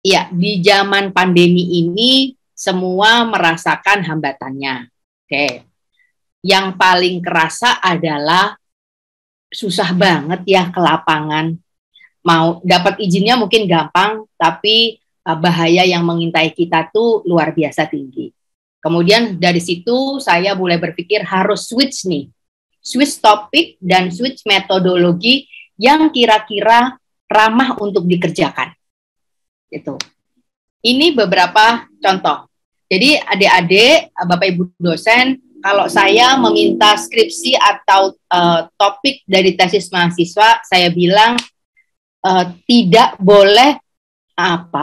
Ya, di zaman pandemi ini semua merasakan hambatannya. Oke. Yang paling kerasa adalah susah banget ya ke lapangan. Mau dapat izinnya mungkin gampang, tapi bahaya yang mengintai kita tuh luar biasa tinggi. Kemudian dari situ saya mulai berpikir harus switch nih. Switch topik dan switch metodologi yang kira-kira ramah untuk dikerjakan. Itu. Ini beberapa contoh. Jadi adik-adik, Bapak Ibu dosen, kalau saya meminta skripsi atau topik dari tesis mahasiswa, saya bilang tidak boleh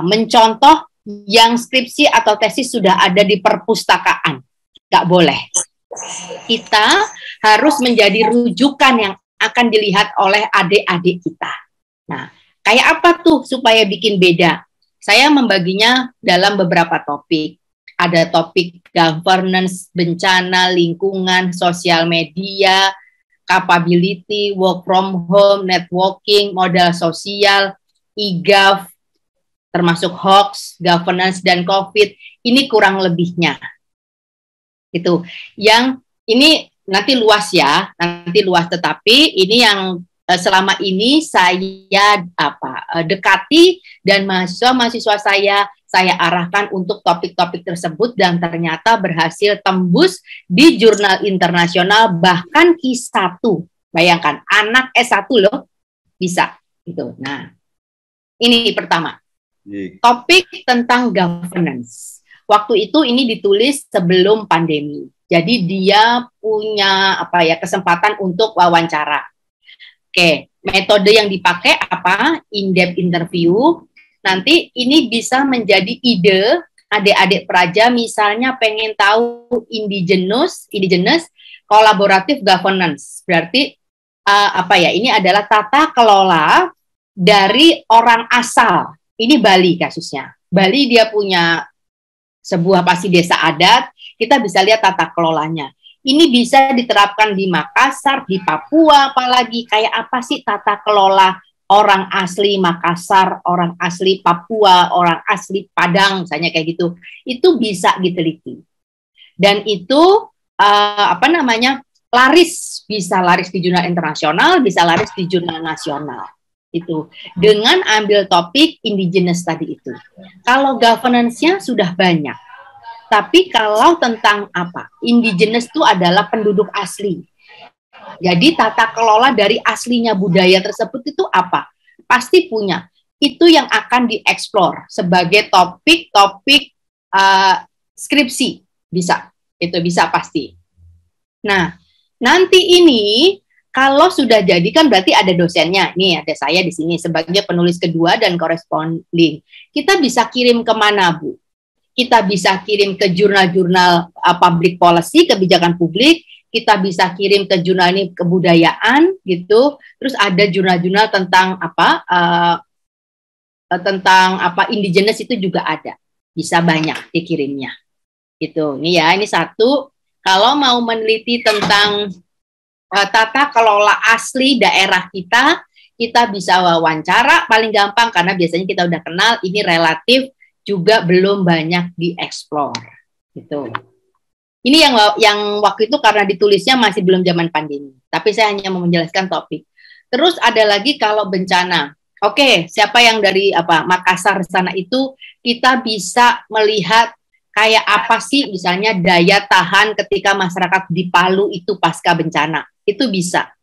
mencontoh yang skripsi atau tesis sudah ada di perpustakaan. Nggak boleh. Kita harus menjadi rujukan yang akan dilihat oleh adik-adik kita. Nah, kayak apa tuh supaya bikin beda? Saya membaginya dalam beberapa topik. Ada topik governance, bencana, lingkungan, sosial media, capability, work from home, networking, modal sosial, e-gov, termasuk hoax, governance, dan COVID. Ini kurang lebihnya. Itu. Yang ini nanti luas ya, tetapi ini yang selama ini saya dekati dan mahasiswa-mahasiswa saya arahkan untuk topik-topik tersebut dan ternyata berhasil tembus di jurnal internasional bahkan Q1. Bayangkan anak S1 loh bisa gitu. Nah, ini pertama. Topik tentang governance. Waktu itu ini ditulis sebelum pandemi. Jadi dia punya kesempatan untuk wawancara. Oke, metode yang dipakai apa? In-depth interview. Nanti ini bisa menjadi ide adik-adik praja misalnya pengen tahu indigenous collaborative governance. Berarti ini adalah tata kelola dari orang asal. Ini Bali kasusnya. Bali dia punya sebuah pasti desa adat, kita bisa lihat tata kelolanya. Ini bisa diterapkan di Makassar, di Papua, apalagi kayak apa sih tata kelola orang asli Makassar, orang asli Papua, orang asli Padang, misalnya kayak gitu. Itu bisa diteliti. Dan itu laris, bisa laris di jurnal internasional, bisa laris di jurnal nasional. Itu dengan ambil topik indigenous tadi itu. Kalau governance-nya sudah banyak. Tapi kalau tentang indigenous itu adalah penduduk asli. Jadi tata kelola dari aslinya budaya tersebut itu apa? Pasti punya. Itu yang akan dieksplor sebagai topik-topik skripsi. Bisa. Itu bisa pasti. Nah, nanti ini kalau sudah jadi kan berarti ada dosennya. Nih ada saya di sini sebagai penulis kedua dan corresponding. Kita bisa kirim kemana, Bu? Kita bisa kirim ke jurnal-jurnal public policy, kebijakan publik, kita bisa kirim ke jurnal ini kebudayaan gitu. Terus ada jurnal-jurnal tentang indigenous itu juga ada. Bisa banyak dikirimnya. Gitu. Ini ya, ini satu. Kalau mau meneliti tentang tata kelola asli daerah kita bisa wawancara paling gampang karena biasanya kita udah kenal, ini relatif juga belum banyak dieksplor gitu. Ini yang waktu itu karena ditulisnya masih belum zaman pandemi, tapi saya hanya mau menjelaskan topik. Terus ada lagi kalau bencana. Oke, siapa yang dari Makassar sana itu kita bisa melihat kayak apa sih misalnya daya tahan ketika masyarakat di Palu itu pasca bencana. Itu bisa.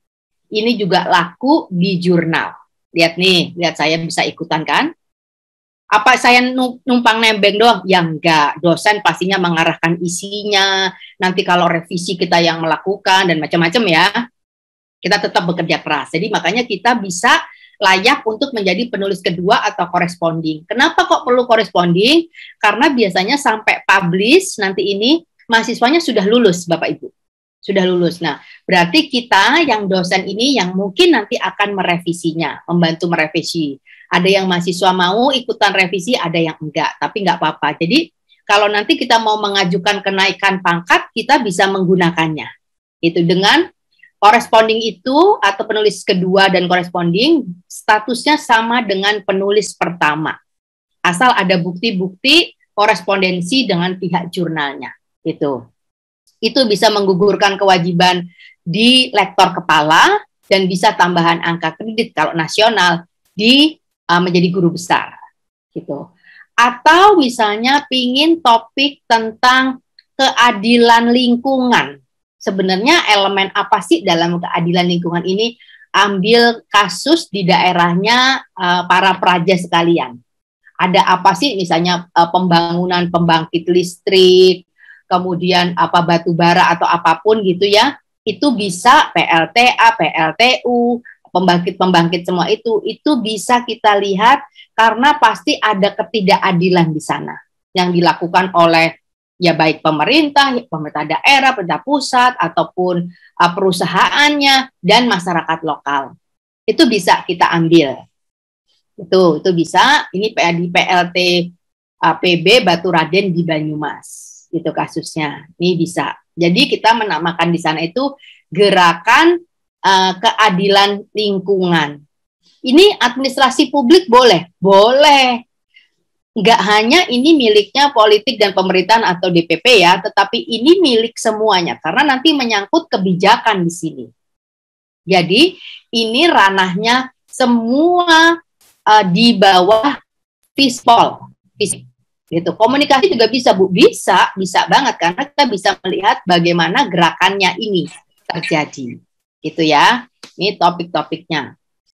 Ini juga laku di jurnal. Lihat nih, lihat saya bisa ikutan kan? Apa saya numpang nembeng doang? Ya enggak, dosen pastinya mengarahkan isinya, nanti kalau revisi kita yang melakukan, dan macam-macam ya. Kita tetap bekerja keras. Jadi makanya kita bisa layak untuk menjadi penulis kedua atau corresponding. Kenapa kok perlu corresponding? Karena biasanya sampai publish nanti ini, mahasiswanya sudah lulus, Bapak Ibu. Sudah lulus. Nah, berarti kita yang dosen ini yang mungkin nanti akan merevisinya, membantu merevisi. Ada yang mahasiswa mau ikutan revisi, ada yang enggak, tapi enggak apa-apa. Jadi kalau nanti kita mau mengajukan kenaikan pangkat, kita bisa menggunakannya. Itu dengan corresponding itu atau penulis kedua dan corresponding, statusnya sama dengan penulis pertama. asal ada bukti-bukti korespondensi dengan pihak jurnalnya. Itu bisa menggugurkan kewajiban di lektor kepala dan bisa tambahan angka kredit kalau nasional di menjadi guru besar gitu. Atau misalnya pingin topik tentang keadilan lingkungan. Sebenarnya elemen apa sih dalam keadilan lingkungan ini? Ambil kasus di daerahnya para praja sekalian. Ada apa sih misalnya pembangunan pembangkit listrik, kemudian apa batu bara atau apapun gitu ya. Itu bisa PLTA, PLTU, pembangkit-pembangkit semua itu bisa kita lihat karena pasti ada ketidakadilan di sana yang dilakukan oleh ya baik pemerintah daerah, pemerintah pusat ataupun perusahaannya dan masyarakat lokal. Itu bisa kita ambil. Itu bisa. Ini di PLT PB Batu Raden di Banyumas. Itu kasusnya. Ini bisa. Jadi kita menamakan di sana itu gerakan keadilan lingkungan. Ini administrasi publik boleh? Boleh. Nggak hanya ini miliknya politik dan pemerintahan atau DPP ya, tetapi ini milik semuanya, karena nanti menyangkut kebijakan di sini. Jadi, ini ranahnya semua di bawah FISPOL. Gitu. Komunikasi juga bisa, Bu. Bisa banget, karena kita bisa melihat bagaimana gerakannya ini terjadi. Gitu ya. Ini topik-topiknya.